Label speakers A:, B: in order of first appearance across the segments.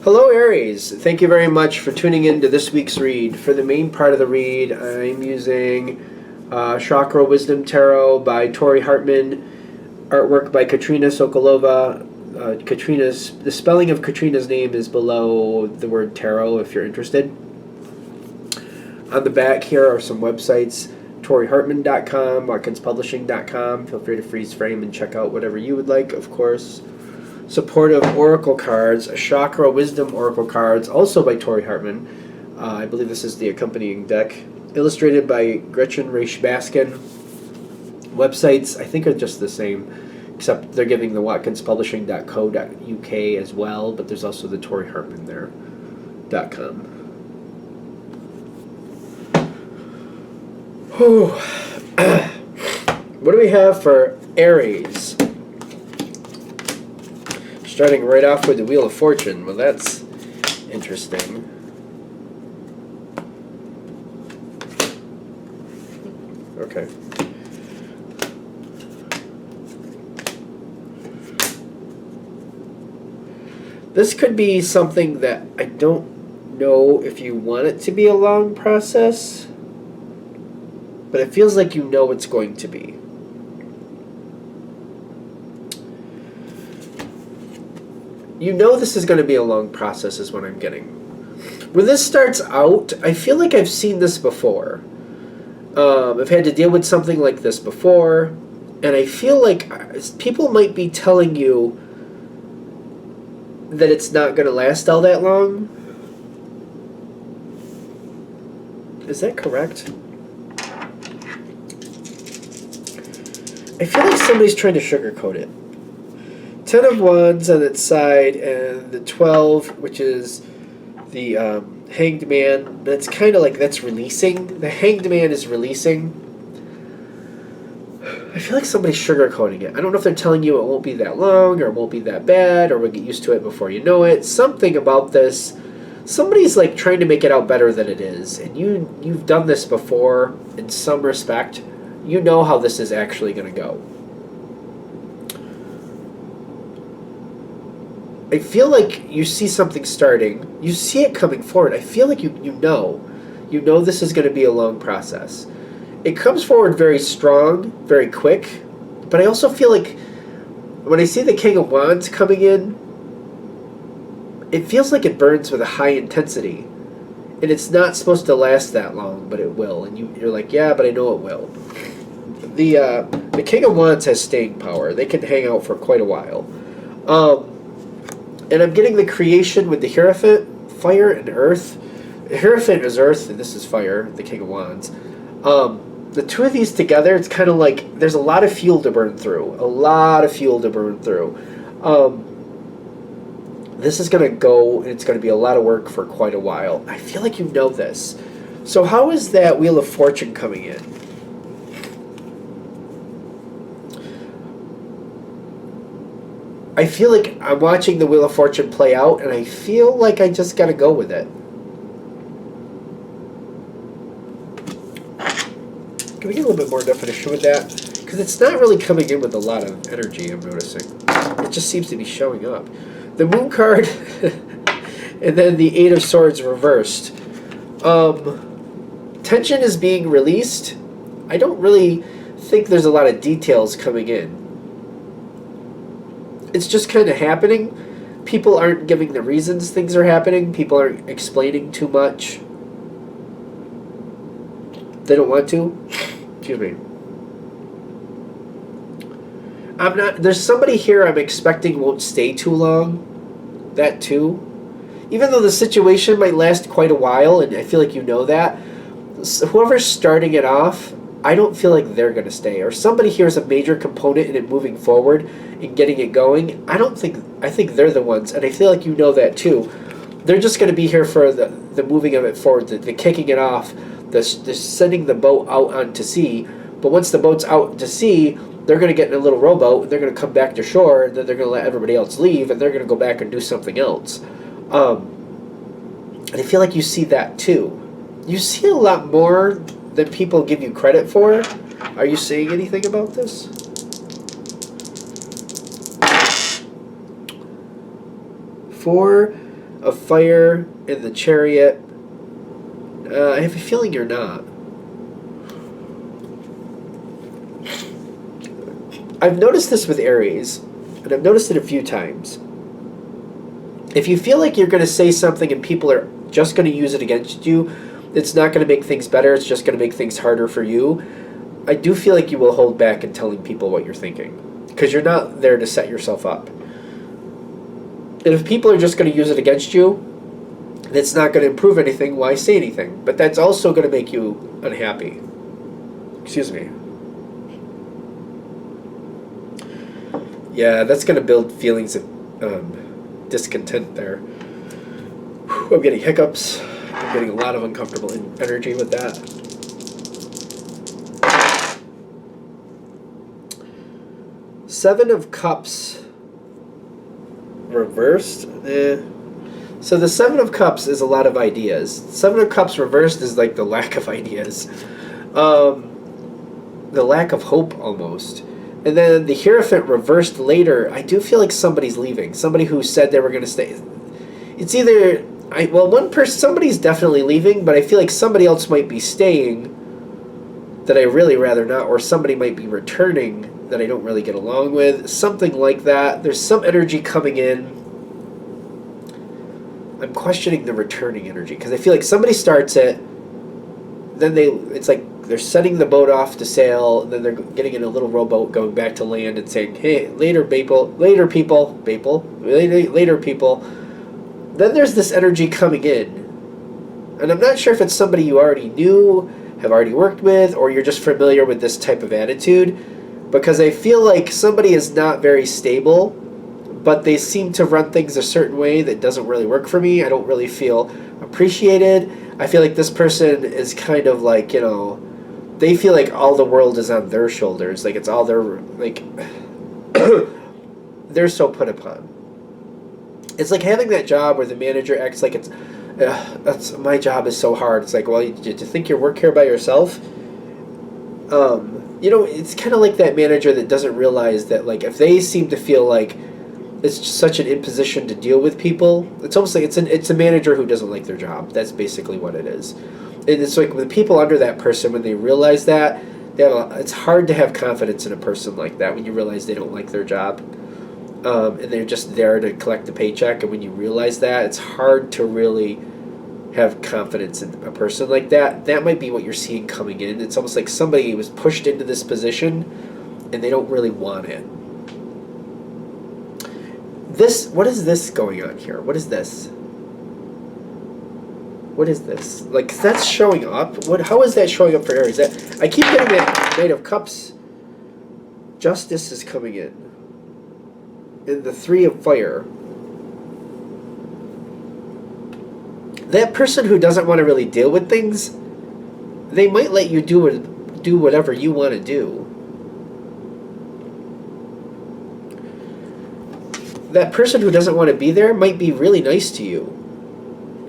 A: Hello, Aries. Thank you very much for tuning in to this week's read. For the main part of the read, I'm using Chakra Wisdom Tarot by Tori Hartman, artwork by Katrina Sokolova. The spelling of Katrina's name is below the word tarot if you're interested. On the back here are some websites, ToriHartman.com, WatkinsPublishing.com. Feel free to freeze frame and check out whatever you would like, of course. Supportive Oracle cards, Chakra Wisdom Oracle cards, also by Tori Hartman. I believe this is the accompanying deck. Illustrated by Gretchen Raish Baskin. Websites, I think, are just the same, except they're giving the WatkinsPublishing.co.uk as well, but there's also the Tori Hartman there, .com. What do we have for Aries? Starting right off with the Wheel of Fortune. Well, that's interesting. Okay. This could be something that I don't know if you want it to be a long process, but it feels like you know it's going to be. You know this is going to be a long process is what I'm getting. When this starts out, I feel like I've seen this before. I've had to deal with something like this before, and I feel like people might be telling you that it's not going to last all that long. Is that correct? I feel like somebody's trying to sugarcoat it. 10 of Wands on its side, and the 12, which is the Hanged Man. That's kind of like that's releasing. The Hanged Man is releasing. I feel like somebody's sugarcoating it. I don't know if they're telling you it won't be that long, or it won't be that bad, or we'll get used to it before you know it. Something about this. Somebody's like trying to make it out better than it is, and you've done this before in some respect. You know how this is actually going to go. I feel like you see something starting. You see it coming forward. I feel like you know. You know this is going to be a long process. It comes forward very strong, very quick. But I also feel like when I see the King of Wands coming in, it feels like it burns with a high intensity. And it's not supposed to last that long, but it will. And you're like, yeah, but I know it will. The King of Wands has staying power. They can hang out for quite a while. And I'm getting the creation with the Hierophant, fire and earth. The Hierophant is earth, and this is fire, the King of Wands. The two of these together, it's kind of like there's a lot of fuel to burn through. A lot of fuel to burn through. This is going to go, and it's going to be a lot of work for quite a while. I feel like you know this. So how is that Wheel of Fortune coming in? I feel like I'm watching the Wheel of Fortune play out, and I feel like I just got to go with it. Can we get a little bit more definition with that? Because it's not really coming in with a lot of energy, I'm noticing. It just seems to be showing up. The Moon card, and then the Eight of Swords reversed. Tension is being released. I don't really think there's a lot of details coming in. It's just kind of happening. People aren't giving the reasons things are happening. People aren't explaining too much. They don't want to. Excuse me. I'm not. There's somebody here I'm expecting won't stay too long. That too. Even though the situation might last quite a while, and I feel like you know that. So whoever's starting it off, I don't feel like they're going to stay. Or somebody here is a major component in it moving forward and getting it going. I think they're the ones, and I feel like you know that too. They're just going to be here for the moving of it forward, the kicking it off, the sending the boat out onto sea. But once the boat's out to sea, they're going to get in a little rowboat, and they're going to come back to shore, and then they're going to let everybody else leave, and they're going to go back and do something else. And I feel like you see that too. You see a lot more than people give you credit for. Are you seeing anything about this? Four of Fire in the Chariot. I have a feeling you're not. I've noticed this with Aries, and I've noticed it a few times. If you feel like you're going to say something and people are just going to use it against you, it's not going to make things better, it's just going to make things harder for you. I do feel like you will hold back in telling people what you're thinking, because you're not there to set yourself up. And if people are just going to use it against you, it's not going to improve anything, why say anything? But that's also going to make you unhappy. Excuse me. Yeah, that's going to build feelings of discontent there. Whew, I'm getting hiccups. I'm getting a lot of uncomfortable energy with that. Seven of Cups reversed. So the Seven of Cups is a lot of ideas. Seven of Cups reversed is like the lack of ideas. The lack of hope almost. And then the Hierophant reversed later. I do feel like somebody's leaving. Somebody who said they were going to stay. It's either... one person... Somebody's definitely leaving, but I feel like somebody else might be staying that I really rather not, or somebody might be returning that I don't really get along with. Something like that. There's some energy coming in. I'm questioning the returning energy, because I feel like somebody starts it, then it's like they're setting the boat off to sail, and then they're getting in a little rowboat going back to land and saying, hey, later people. Then there's this energy coming in. And I'm not sure if it's somebody you already knew, have already worked with, or you're just familiar with this type of attitude, because I feel like somebody is not very stable, but they seem to run things a certain way that doesn't really work for me. I don't really feel appreciated. I feel like this person is kind of like, they feel like all the world is on their shoulders. Like it's all their, like, they're so put upon. It's like having that job where the manager acts like my job is so hard. It's like, well, you think you work here by yourself? It's kind of like that manager that doesn't realize that, like, if they seem to feel like it's such an imposition to deal with people, it's almost like it's a manager who doesn't like their job. That's basically what it is. And it's like with people under that person, when they realize that, it's hard to have confidence in a person like that when you realize they don't like their job. And they're just there to collect the paycheck. And when you realize that, it's hard to really have confidence in a person like that. That might be what you're seeing coming in. It's almost like somebody was pushed into this position and they don't really want it. What is this going on here? What is this? What is this? Like, that's showing up? How is that showing up for Aries? I keep getting that Knight of Cups. Justice is coming in. And the Three of Fire. That person who doesn't want to really deal with things, they might let you do whatever you want to do. That person who doesn't want to be there might be really nice to you.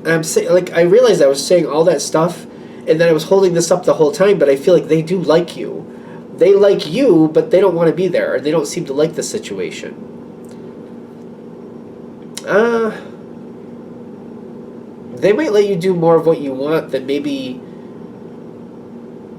A: And I'm saying, like, I realized I was saying all that stuff, and then I was holding this up the whole time, but I feel like they do like you. They like you, but they don't want to be there, and they don't seem to like the situation. They might let you do more of what you want than maybe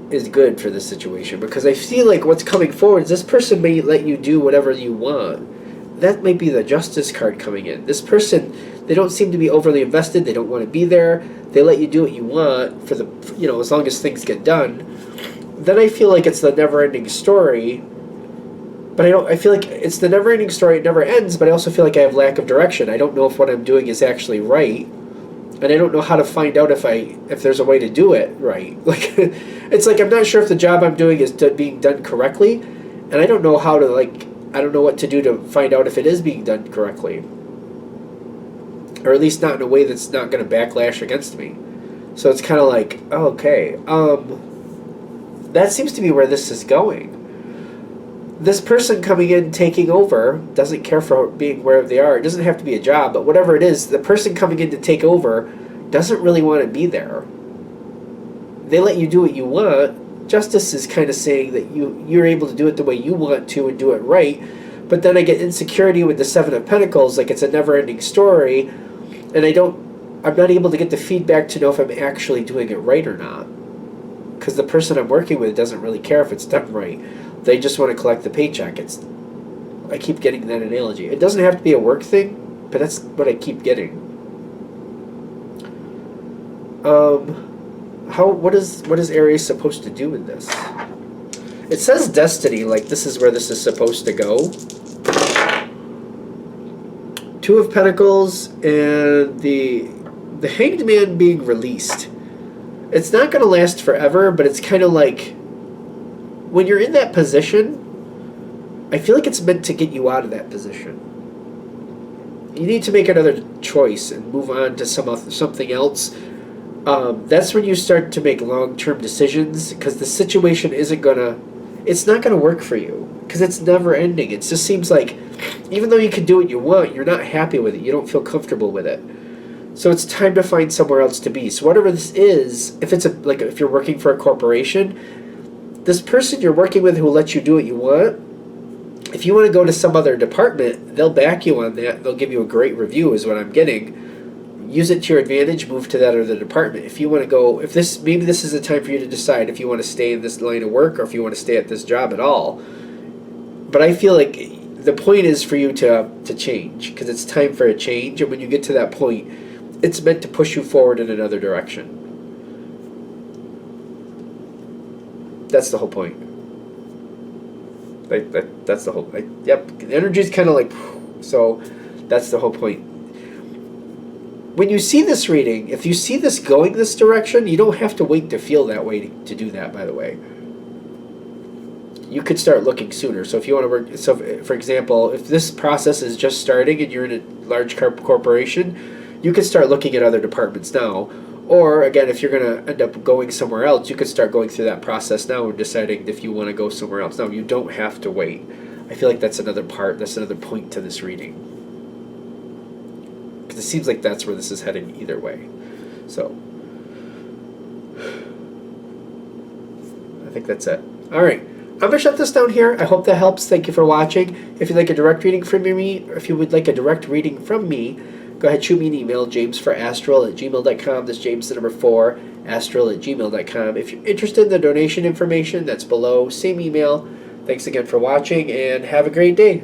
A: is good for the situation, because I feel like what's coming forward is this person may let you do whatever you want. That might be the Justice card coming in. This person, they don't seem to be overly invested. They don't want to be there. They let you do what you want for as long as things get done. Then I feel like it's the never-ending story. But I feel like it's the never-ending story. It never ends, but I also feel like I have lack of direction. I don't know if what I'm doing is actually right. And I don't know how to find out if there's a way to do it right. Like, it's like I'm not sure if the job I'm doing is being done correctly. And I don't know how to, I don't know what to do to find out if it is being done correctly. Or at least not in a way that's not going to backlash against me. So it's kind of like, oh, okay. That seems to be where this is going. This person coming in, taking over, doesn't care for being wherever they are. It doesn't have to be a job, but whatever it is, the person coming in to take over doesn't really want to be there. They let you do what you want. Justice is kind of saying that you're able to do it the way you want to and do it right. But then I get insecurity with the Seven of Pentacles, like it's a never-ending story. And I'm not able to get the feedback to know if I'm actually doing it right or not. Because the person I'm working with doesn't really care if it's done right. They just want to collect the paycheck. I keep getting that analogy. It doesn't have to be a work thing, but that's what I keep getting. What is Aries supposed to do in this? It says destiny, like this is where this is supposed to go. Two of Pentacles and the Hanged Man being released. It's not going to last forever, but it's kind of like when you're in that position, I feel like it's meant to get you out of that position. You need to make another choice and move on to something else. That's when you start to make long-term decisions, because the situation it's not gonna work for you, because it's never ending. It just seems like even though you can do what you want, you're not happy with it. You don't feel comfortable with it. So it's time to find somewhere else to be. So whatever this is, if you're working for a corporation, this person you're working with who will let you do what you want, if you want to go to some other department, they'll back you on that. They'll give you a great review is what I'm getting. Use it to your advantage, move to that other department. If you want to go, maybe this is a time for you to decide if you want to stay in this line of work or if you want to stay at this job at all. But I feel like the point is for you to change, because it's time for a change. And when you get to that point, it's meant to push you forward in another direction. That's the whole point. That's the whole. Yep, the energy's kind of like, so that's the whole point. When you see this reading, if you see this going this direction, you don't have to wait to feel that way to do that, by the way. You could start looking sooner. So if you want to work, for example, if this process is just starting and you're in a large corporation, you could start looking at other departments now. Or, again, if you're going to end up going somewhere else, you could start going through that process now and deciding if you want to go somewhere else. No, you don't have to wait. I feel like that's another point to this reading. Because it seems like that's where this is heading either way. So, I think that's it. All right. I'm going to shut this down here. I hope that helps. Thank you for watching. If you'd like a direct reading from me, go ahead, shoot me an email, jamesforastral@gmail.com. That's James, the number 4, astral@gmail.com. If you're interested in the donation information, that's below. Same email. Thanks again for watching, and have a great day.